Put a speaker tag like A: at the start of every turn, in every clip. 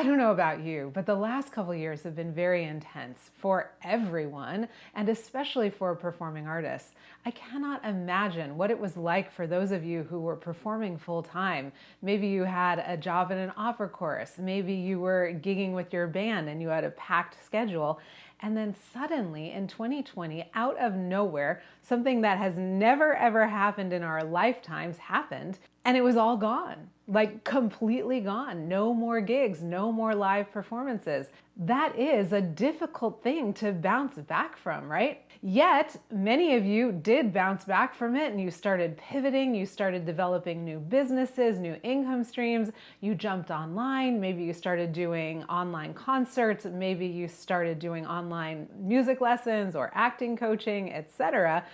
A: I don't know about you, but the last couple of years have been very intense for everyone, and especially for performing artists. I cannot imagine what it was like for those of you who were performing full time. Maybe you had a job in an opera chorus, maybe you were gigging with your band and you had a packed schedule. And then suddenly in 2020, out of nowhere, something that has never ever happened in our lifetimes happened, and it was all gone. Like completely gone. No more gigs, no more live performances. That is a difficult thing to bounce back from, right? Yet, many of you did bounce back from it and you started pivoting, you started developing new businesses, new income streams, you jumped online, maybe you started doing online concerts, maybe you started doing online music lessons or acting coaching, etc.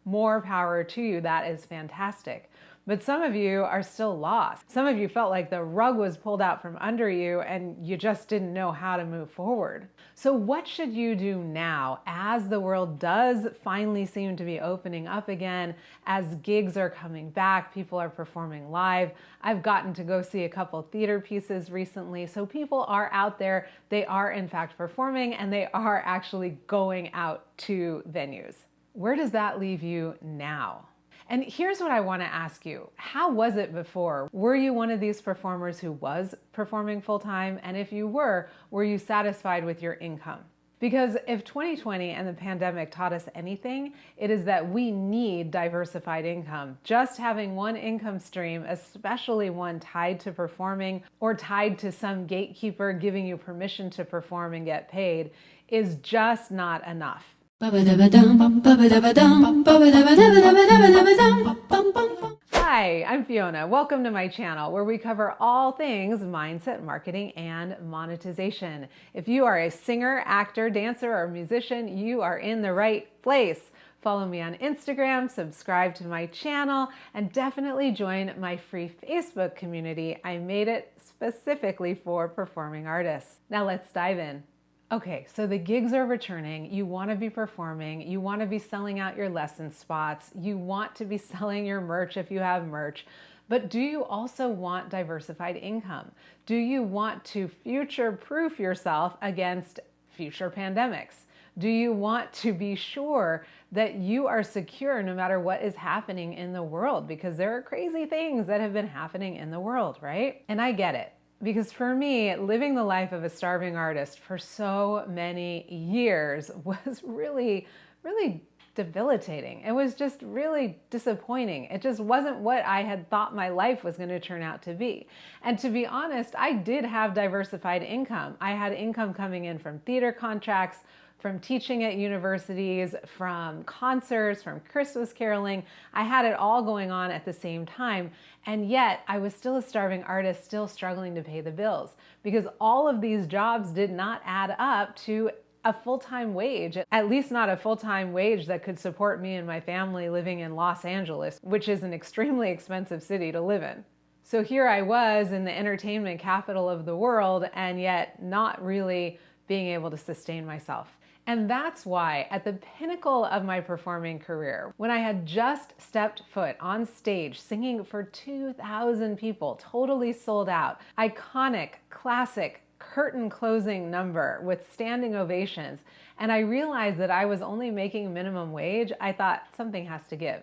A: More power to you. That is fantastic. But some of you are still lost. Some of you felt like the rug was pulled out from under you and you just didn't know how to move forward. So what should you do now as the world does finally seem to be opening up again, as gigs are coming back, people are performing live? I've gotten to go see a couple theater pieces recently, so people are out there, they are in fact performing, and they are actually going out to venues. Where does that leave you now? And here's what I want to ask you. How was it before? Were you one of these performers who was performing full-time? And if you were you satisfied with your income? Because if 2020 and the pandemic taught us anything, it is that we need diversified income. Just having one income stream, especially one tied to performing or tied to some gatekeeper giving you permission to perform and get paid, is just not enough. Hi, I'm Fiona. Welcome to my channel where we cover all things mindset, marketing, and monetization. If you are a singer, actor, dancer, or musician, you are in the right place. Follow me on Instagram, subscribe to my channel, and definitely join my free Facebook community. I made it specifically for performing artists. Now let's dive in. Okay, so the gigs are returning. You want to be performing. You want to be selling out your lesson spots. You want to be selling your merch if you have merch. But do you also want diversified income? Do you want to future-proof yourself against future pandemics? Do you want to be sure that you are secure no matter what is happening in the world? Because there are crazy things that have been happening in the world, right? And I get it. Because for me, living the life of a starving artist for so many years was really debilitating. It was just really disappointing. It just wasn't what I had thought my life was going to turn out to be. And to be honest, I did have diversified income. I had income coming in from theater contracts, from teaching at universities, from concerts, from Christmas caroling. I had it all going on at the same time. And yet I was still a starving artist, still struggling to pay the bills, because all of these jobs did not add up to a full-time wage, at least not a full-time wage that could support me and my family living in Los Angeles, which is an extremely expensive city to live in. So here I was in the entertainment capital of the world, and yet not really being able to sustain myself. And that's why at the pinnacle of my performing career, when I had just stepped foot on stage singing for 2,000 people, totally sold out, iconic, classic, curtain closing number with standing ovations, and I realized that I was only making minimum wage, I thought something has to give.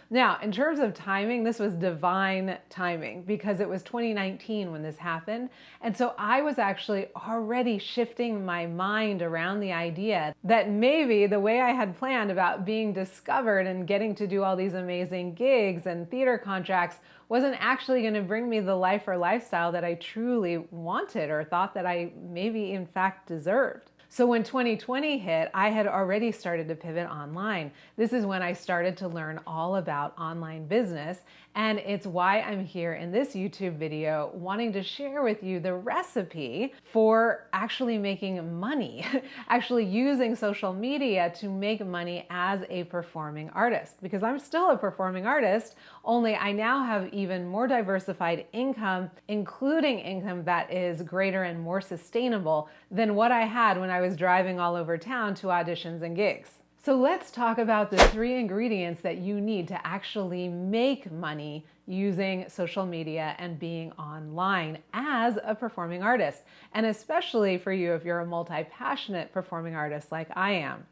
A: Now, in terms of timing, this was divine timing because it was 2019 when this happened. And so I was actually already shifting my mind around the idea that maybe the way I had planned about being discovered and getting to do all these amazing gigs and theater contracts wasn't actually going to bring me the life or lifestyle that I truly wanted or thought that I maybe in fact deserved. So when 2020 hit, I had already started to pivot online. This is when I started to learn all about online business, and it's why I'm here in this YouTube video wanting to share with you the recipe for actually making money, actually using social media to make money as a performing artist. Because I'm still a performing artist, only I now have even more diversified income, including income that is greater and more sustainable than what I had when I was driving all over town to auditions and gigs. So let's talk about the 3 ingredients that you need to actually make money using social media and being online as a performing artist, and especially for you if you're a multi-passionate performing artist like I am.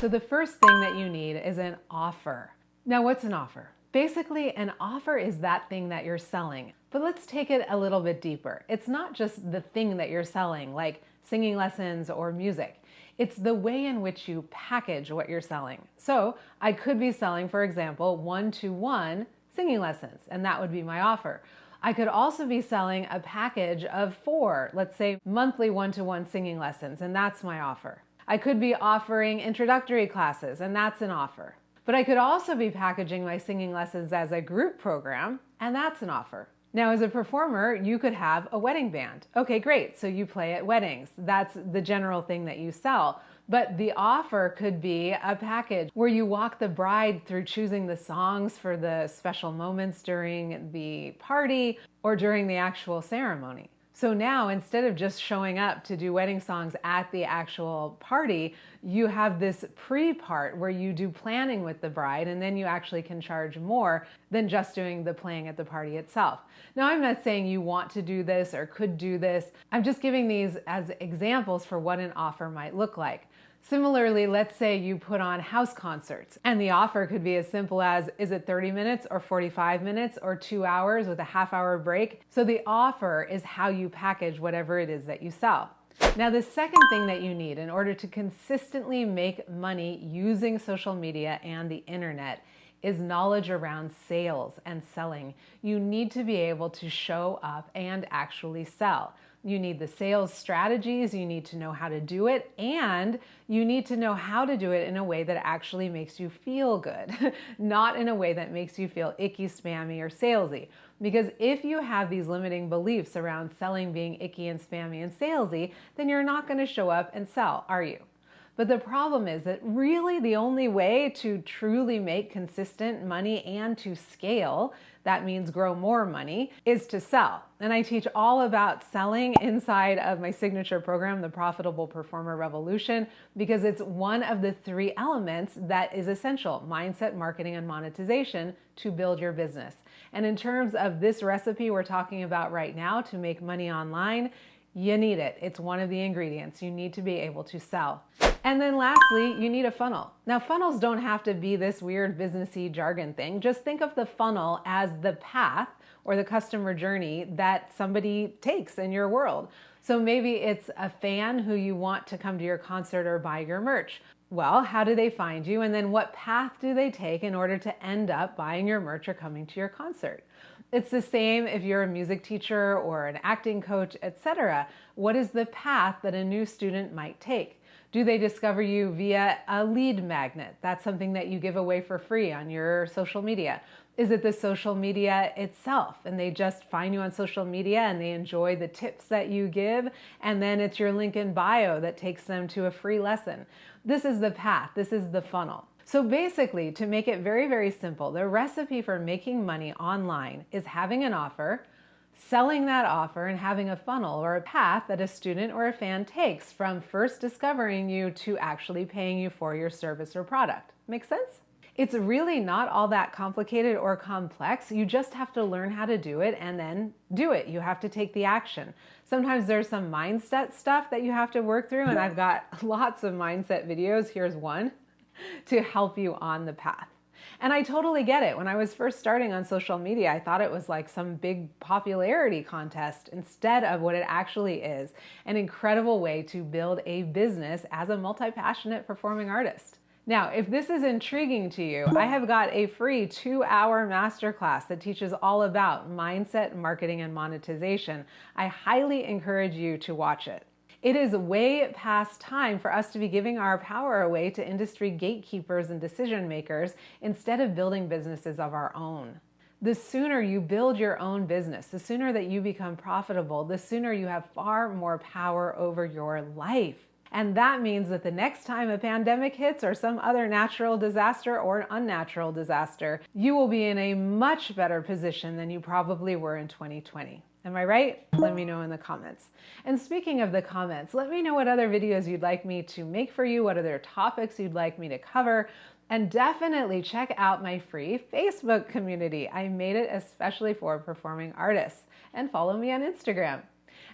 A: So the first thing that you need is an offer. Now, what's an offer? Basically, an offer is that thing that you're selling. But let's take it a little bit deeper. It's not just the thing that you're selling, like singing lessons or music. It's the way in which you package what you're selling. So I could be selling, for example, one-to-one singing lessons, and that would be my offer. I could also be selling a package of 4, let's say monthly one-to-one singing lessons, and that's my offer. I could be offering introductory classes, and that's an offer. But I could also be packaging my singing lessons as a group program, and that's an offer. Now, as a performer, you could have a wedding band. Okay, great. So you play at weddings. That's the general thing that you sell. But the offer could be a package where you walk the bride through choosing the songs for the special moments during the party or during the actual ceremony. So now, instead of just showing up to do wedding songs at the actual party, you have this pre-part where you do planning with the bride, and then you actually can charge more than just doing the playing at the party itself. Now, I'm not saying you want to do this or could do this. I'm just giving these as examples for what an offer might look like. Similarly, let's say you put on house concerts, and the offer could be as simple as, is it 30 minutes or 45 minutes or 2 hours with a half-hour break? So the offer is how you package whatever it is that you sell. Now, the second thing that you need in order to consistently make money using social media and the internet is knowledge around sales and selling. You need to be able to show up and actually sell. You need the sales strategies, you need to know how to do it, and you need to know how to do it in a way that actually makes you feel good, not in a way that makes you feel icky, spammy, or salesy. Because if you have these limiting beliefs around selling being icky and spammy and salesy, then you're not going to show up and sell, are you? But the problem is that really the only way to truly make consistent money and to scale, that means grow more money, is to sell. And I teach all about selling inside of my signature program, the Profitable Performer Revolution, because it's one of the 3 elements that is essential: mindset, marketing, and monetization to build your business. And in terms of this recipe we're talking about right now to make money online, you need it. It's one of the ingredients. You need to be able to sell. And then lastly, you need a funnel. Now, funnels don't have to be this weird businessy jargon thing. Just think of the funnel as the path or the customer journey that somebody takes in your world. So maybe it's a fan who you want to come to your concert or buy your merch. Well, how do they find you? And then what path do they take in order to end up buying your merch or coming to your concert? It's the same if you're a music teacher or an acting coach, etc. What is the path that a new student might take? Do they discover you via a lead magnet? That's something that you give away for free on your social media. Is it the social media itself and they just find you on social media and they enjoy the tips that you give, and then it's your link in bio that takes them to a free lesson? This is the path. This is the funnel. So basically, to make it very, very simple, the recipe for making money online is having an offer, selling that offer, and having a funnel or a path that a student or a fan takes from first discovering you to actually paying you for your service or product. Make sense? It's really not all that complicated or complex. You just have to learn how to do it and then do it. You have to take the action. Sometimes there's some mindset stuff that you have to work through, and I've got lots of mindset videos. Here's one to help you on the path. And I totally get it. When I was first starting on social media, I thought it was like some big popularity contest instead of what it actually is: an incredible way to build a business as a multi-passionate performing artist. Now, if this is intriguing to you, I have got a free 2-hour masterclass that teaches all about mindset, marketing, and monetization. I highly encourage you to watch it. It is way past time for us to be giving our power away to industry gatekeepers and decision makers instead of building businesses of our own. The sooner you build your own business, the sooner that you become profitable, the sooner you have far more power over your life. And that means that the next time a pandemic hits or some other natural disaster or unnatural disaster, you will be in a much better position than you probably were in 2020. Am I right? Let me know in the comments. And speaking of the comments, let me know what other videos you'd like me to make for you, what other topics you'd like me to cover, and definitely check out my free Facebook community. I made it especially for performing artists, and follow me on Instagram.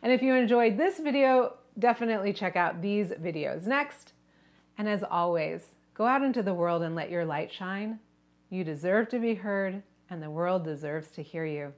A: And if you enjoyed this video, definitely check out these videos next. And as always, go out into the world and let your light shine. You deserve to be heard, and the world deserves to hear you.